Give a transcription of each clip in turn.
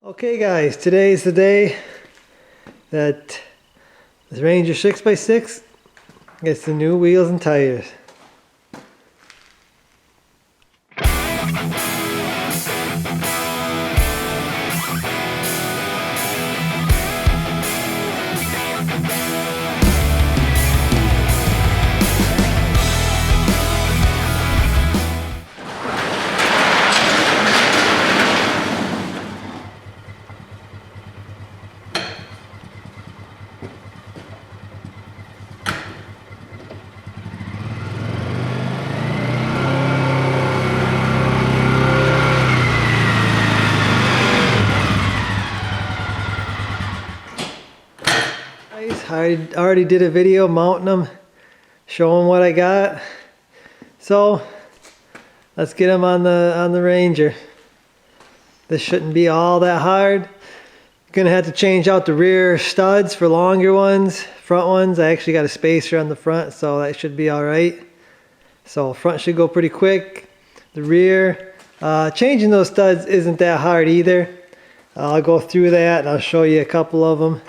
Okay guys, today is the day that the Ranger 6x6 gets the new wheels and tires. I already did a video mounting them, showing what I got. So let's get them on the Ranger. This shouldn't be all that hard. Gonna have to change out the rear studs for longer ones. Front ones, I actually got a spacer on the front, so that should be all right. So front should go pretty quick. The rear, changing those studs isn't that hard either. I'll go through that and I'll show you a couple of them.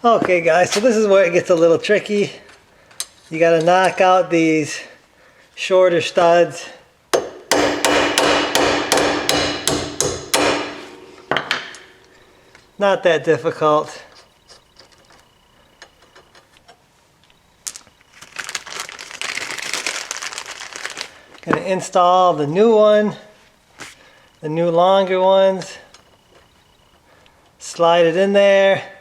Okay guys, so this is where it gets a little tricky. You gotta knock out these shorter studs. Not that difficult. Gonna install the new one, the new longer ones. Slide it in there.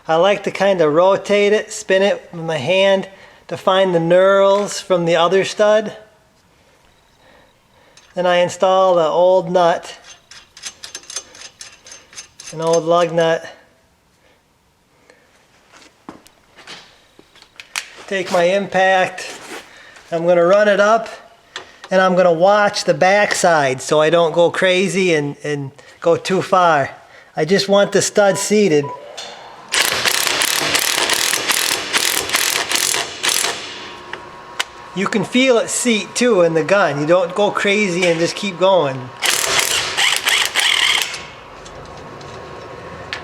I like to kind of rotate it, spin it with my hand to find the knurls from the other stud. Then I install the old nut, an old lug nut. Take my impact, I'm going to run it up, and I'm going to watch the backside so I don't go crazy and go too far. I just want the stud seated. You can feel it seat too in the gun. You don't go crazy and just keep going.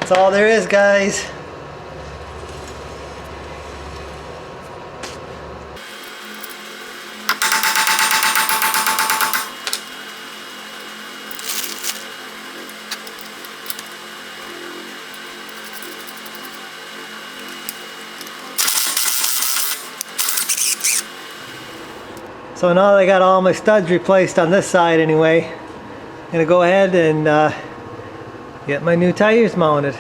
That's all there is, guys. So now that I got all my studs replaced on this side anyway, I'm going to go ahead and get my new tires mounted.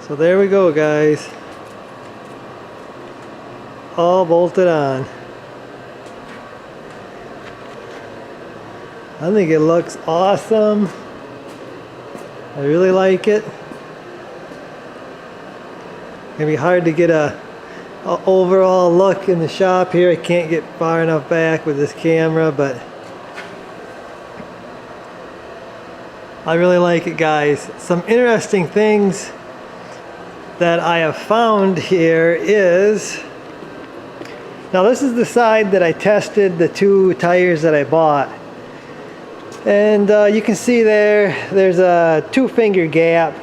So there we go, guys. All bolted on. I think it looks awesome. I really like it. It's gonna be hard to get a overall look in the shop here. I can't get far enough back with this camera, but I really like it, guys. Some interesting things that I have found here is, now this is the side that I tested the 2 tires that I bought. And you can see there's a 2-finger gap,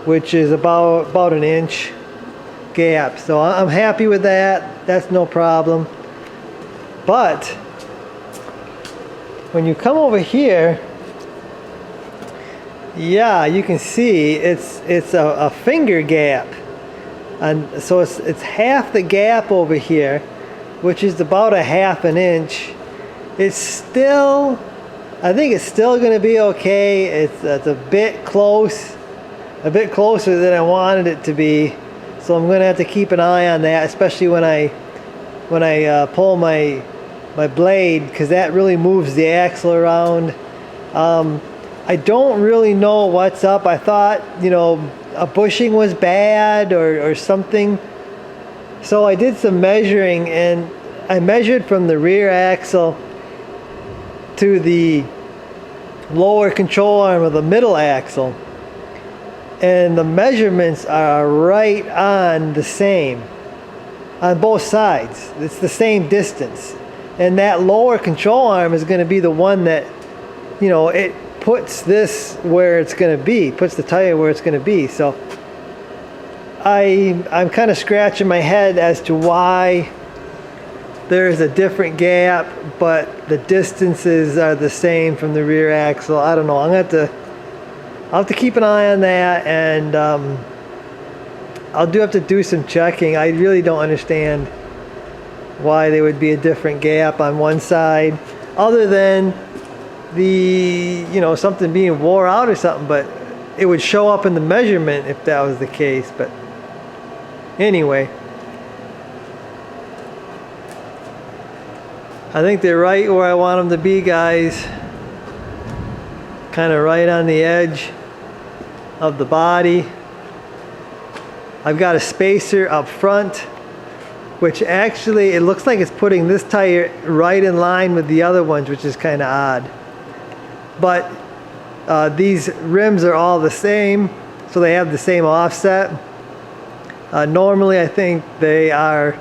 which is about an inch gap. So I'm happy with that. That's no problem. But when you come over here, yeah, you can see it's a finger gap. And so it's half the gap over here, which is about a half an inch. It's still, I think it's still going to be okay. It's a bit closer than I wanted it to be. So I'm going to have to keep an eye on that, especially when I pull my blade, because that really moves the axle around. I don't really know what's up. I thought, you know, a bushing was bad or something. So I did some measuring, and I measured from the rear axle to the lower control arm of the middle axle, and the measurements are right on the same on both sides. It's the same distance, and that lower control arm is going to be the one that, you know, it puts this where it's going to be, puts the tire where it's going to be. So I'm kind of scratching my head as to why there's a different gap, but the distances are the same from the rear axle. I don't know. I'll have to keep an eye on that, and I'll have to do some checking. I really don't understand why there would be a different gap on one side, other than the, you know, something being wore out or something, but it would show up in the measurement if that was the case. But anyway, I think they're right where I want them to be, guys. Kind of right on the edge of the body. I've got a spacer up front, which actually it looks like it's putting this tire right in line with the other ones, which is kind of odd. But these rims are all the same, so they have the same offset. Normally I think they are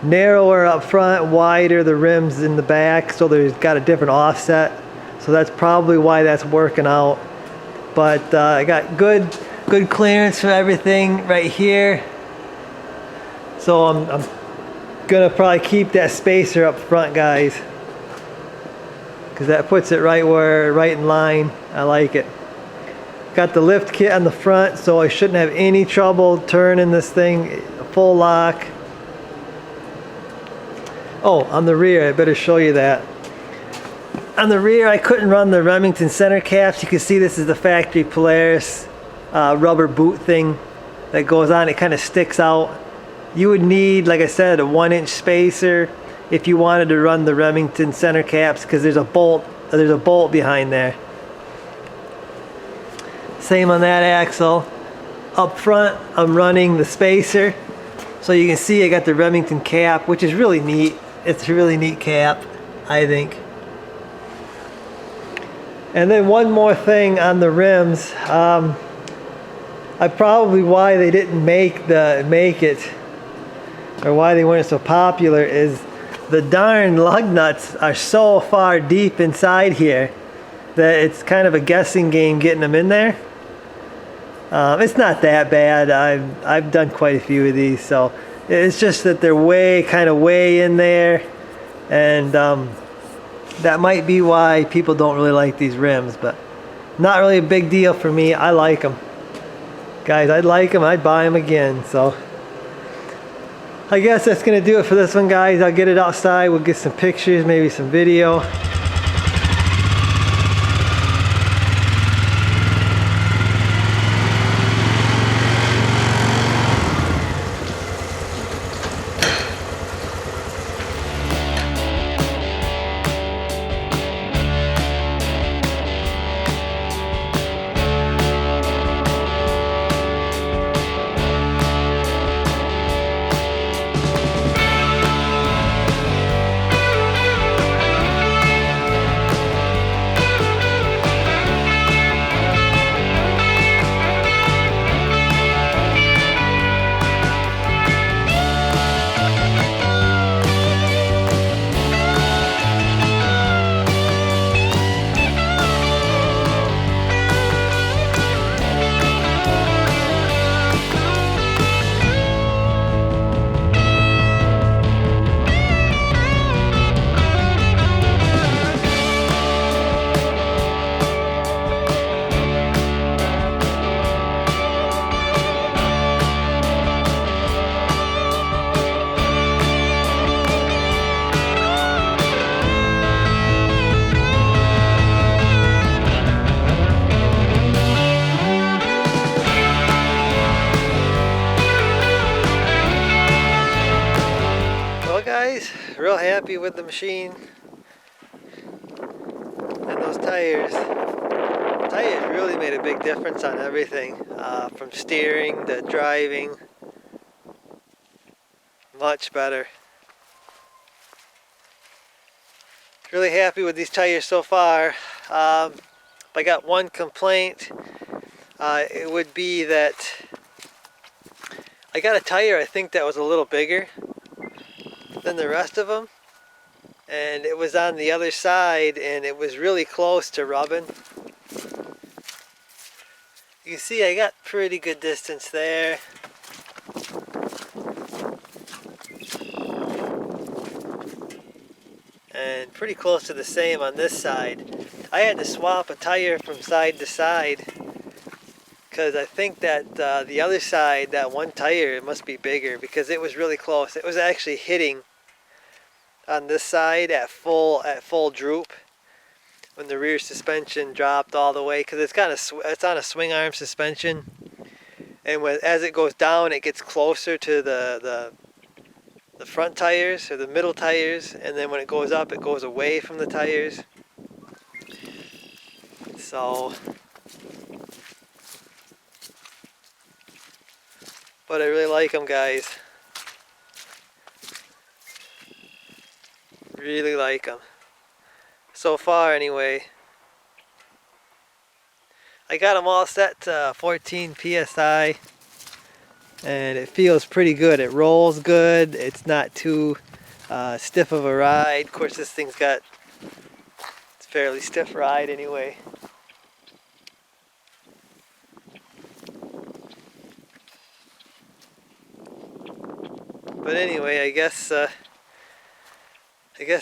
narrower up front, wider the rims in the back, so they've got a different offset. So that's probably why that's working out. But I got good clearance for everything right here. So I'm gonna probably keep that spacer up front, guys, because that puts it right in line. I like it. Got the lift kit on the front, so I shouldn't have any trouble turning this thing full lock. Oh, on the rear, I better show you that. On the rear, I couldn't run the Remington center caps. You can see this is the factory Polaris rubber boot thing that goes on. It kind of sticks out. You would need, like I said, a 1-inch spacer if you wanted to run the Remington center caps, because there's a bolt behind there. Same on that axle. Up front, I'm running the spacer. So you can see I got the Remington cap, which is really neat. It's a really neat cap, I think. And then one more thing on the rims. Probably why they didn't make it, or why they weren't so popular, is the darn lug nuts are so far deep inside here that it's kind of a guessing game getting them in there. It's not that bad. I've done quite a few of these, so it's just that they're kind of way in there, and that might be why people don't really like these rims. But not really a big deal for me. I like them, guys. I'd like them. I'd buy them again. So I guess that's gonna do it for this one, guys. I'll get it outside. We'll get some pictures, maybe some video. guys, real happy with the machine and those tires. Tires really made a big difference on everything, from steering to driving. Much better. Really happy with these tires so far. If I got one complaint, it would be that I got a tire I think that was a little bigger than the rest of them, and it was on the other side and it was really close to rubbing. You can see I got pretty good distance there. And pretty close to the same on this side. I had to swap a tire from side to side because I think that the other side, that one tire, it must be bigger because it was really close. It was actually hitting on this side at full droop when the rear suspension dropped all the way, because it's on a swing arm suspension, and as it goes down, it gets closer to the front tires or the middle tires, and then when it goes up, it goes away from the tires. So, but I really like them, guys. Really like them. So far, anyway. I got them all set to 14 psi, and it feels pretty good. It rolls good. It's not too stiff of a ride. Of course, it's a fairly stiff ride anyway. But anyway, I guess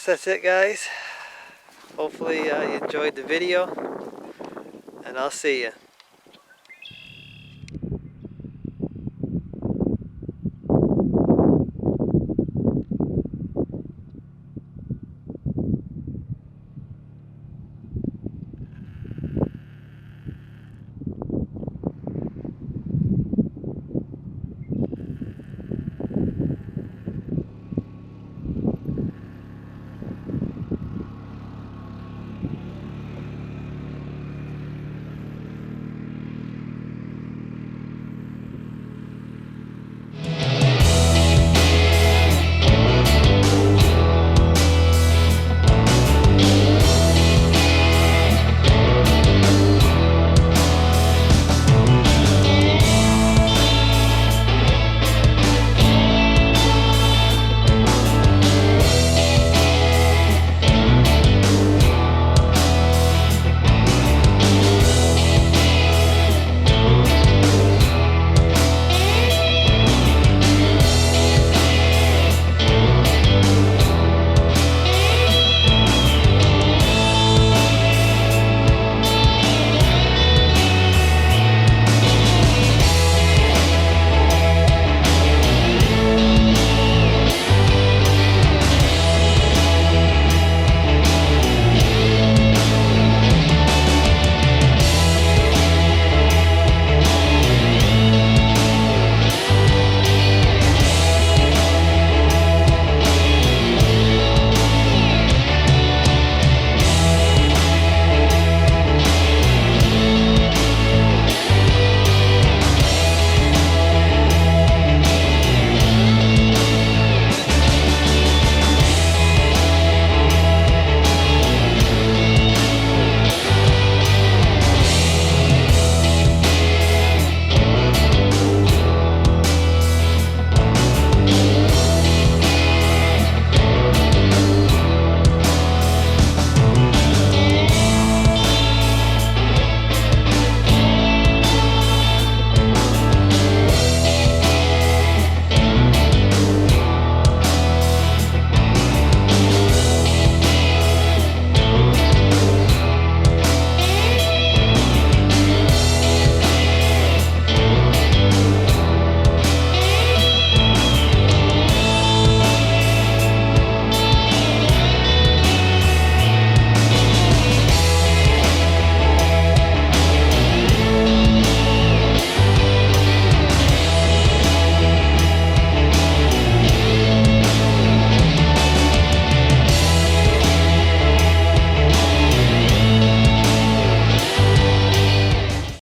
that's it, guys. Hopefully you enjoyed the video, and I'll see you.